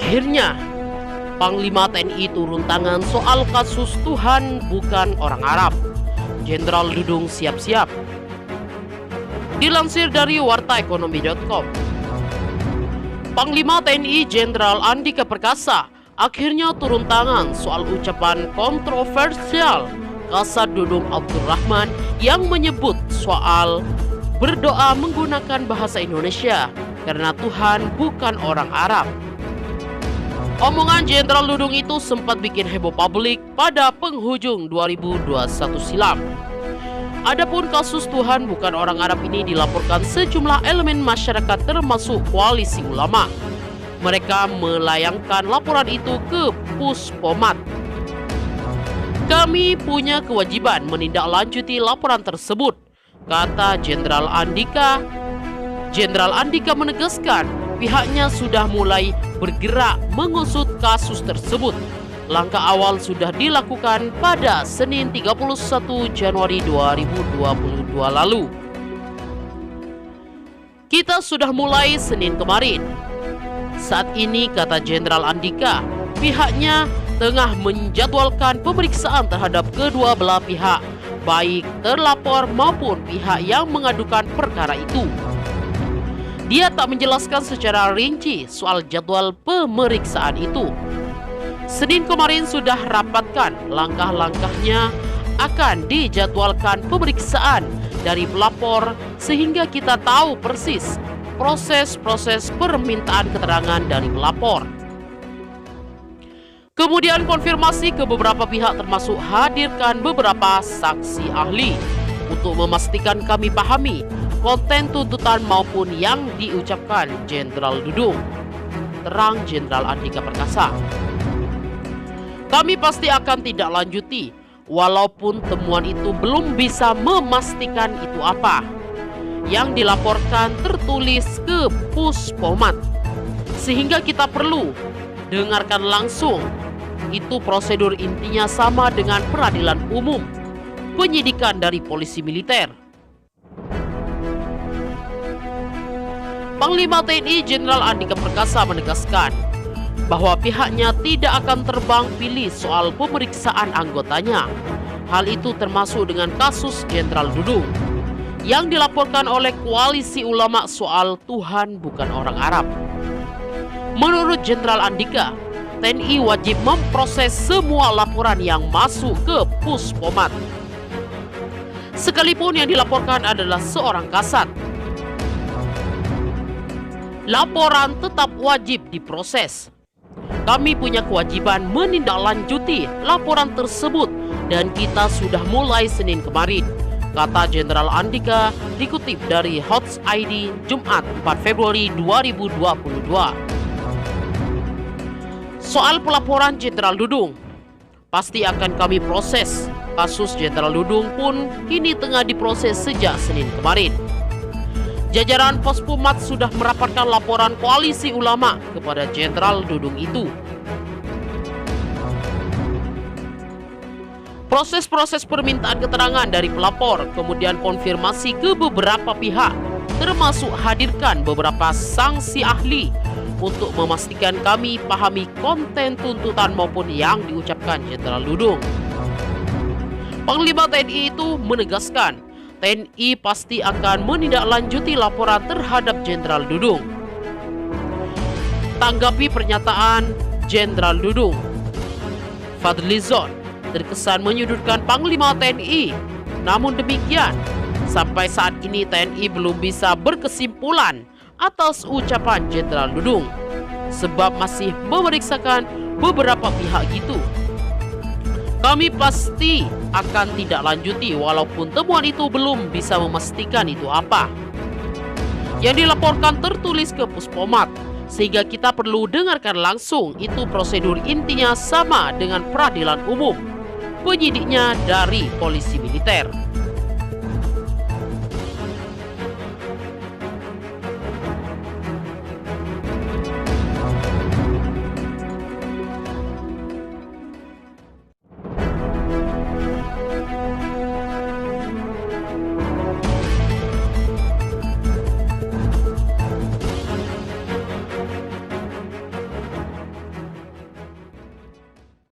Akhirnya, Panglima TNI turun tangan soal kasus Tuhan bukan orang Arab. Jenderal Dudung siap-siap. Dilansir dari wartaekonomi.com, Panglima TNI Jenderal Andika Perkasa akhirnya turun tangan soal ucapan kontroversial Kasat Dudung Abdurrahman yang menyebut soal berdoa menggunakan bahasa Indonesia karena Tuhan bukan orang Arab. Omongan Jenderal Dudung itu sempat bikin heboh publik pada penghujung 2021 silam. Adapun kasus Tuhan bukan orang Arab ini dilaporkan sejumlah elemen masyarakat termasuk koalisi ulama. Mereka melayangkan laporan itu ke Puspomat. Kami punya kewajiban menindaklanjuti laporan tersebut, kata Jenderal Andika. Jenderal Andika menegaskan pihaknya sudah mulai bergerak mengusut kasus tersebut. Langkah awal sudah dilakukan pada Senin 31 Januari 2022 lalu. Kita sudah mulai Senin kemarin. Saat ini, kata Jenderal Andika, pihaknya tengah menjadwalkan pemeriksaan terhadap kedua belah pihak, baik terlapor maupun pihak yang mengadukan perkara itu. Dia tak menjelaskan secara rinci soal jadwal pemeriksaan itu. Senin kemarin sudah rapatkan langkah-langkahnya, akan dijadwalkan pemeriksaan dari pelapor sehingga kita tahu persis proses-proses permintaan keterangan dari pelapor. Kemudian konfirmasi ke beberapa pihak termasuk hadirkan beberapa saksi ahli untuk memastikan kami pahami konten tuntutan maupun yang diucapkan Jenderal Dudung, terang Jenderal Andika Perkasa. Kami pasti akan tidak lanjuti, walaupun temuan itu belum bisa memastikan itu apa. Yang dilaporkan tertulis ke Puspomat, sehingga kita perlu dengarkan langsung. Itu prosedur intinya sama dengan peradilan umum, penyidikan dari polisi militer. Panglima TNI Jenderal Andika Perkasa menegaskan bahwa pihaknya tidak akan terbang pilih soal pemeriksaan anggotanya. Hal itu termasuk dengan kasus Jenderal Dudung yang dilaporkan oleh koalisi ulama soal Tuhan bukan orang Arab. Menurut Jenderal Andika, TNI wajib memproses semua laporan yang masuk ke Puspomat, sekalipun yang dilaporkan adalah seorang kasat. Laporan tetap wajib diproses. Kami punya kewajiban menindaklanjuti laporan tersebut dan kita sudah mulai Senin kemarin, kata Jenderal Andika dikutip dari Hots ID Jumat 4 Februari 2022. Soal pelaporan Jenderal Dudung, pasti akan kami proses. Kasus Jenderal Dudung pun kini tengah diproses sejak Senin kemarin. Jajaran Puspomat sudah merapatkan laporan koalisi ulama kepada Jenderal Dudung itu. Proses-proses permintaan keterangan dari pelapor, kemudian konfirmasi ke beberapa pihak, termasuk hadirkan beberapa saksi ahli untuk memastikan kami pahami konten tuntutan maupun yang diucapkan Jenderal Dudung. Panglima TNI itu menegaskan TNI pasti akan menindaklanjuti laporan terhadap Jenderal Dudung. Tanggapi pernyataan Jenderal Dudung, Fadlizon terkesan menyudutkan Panglima TNI. Namun demikian, sampai saat ini TNI belum bisa berkesimpulan atas ucapan Jenderal Dudung, sebab masih memeriksakan beberapa pihak gitu. Kami pasti akan tidak lanjuti walaupun temuan itu belum bisa memastikan itu apa. Yang dilaporkan tertulis ke Puspomat, sehingga kita perlu dengarkan langsung. Itu prosedur intinya sama dengan peradilan umum, penyidiknya dari polisi militer.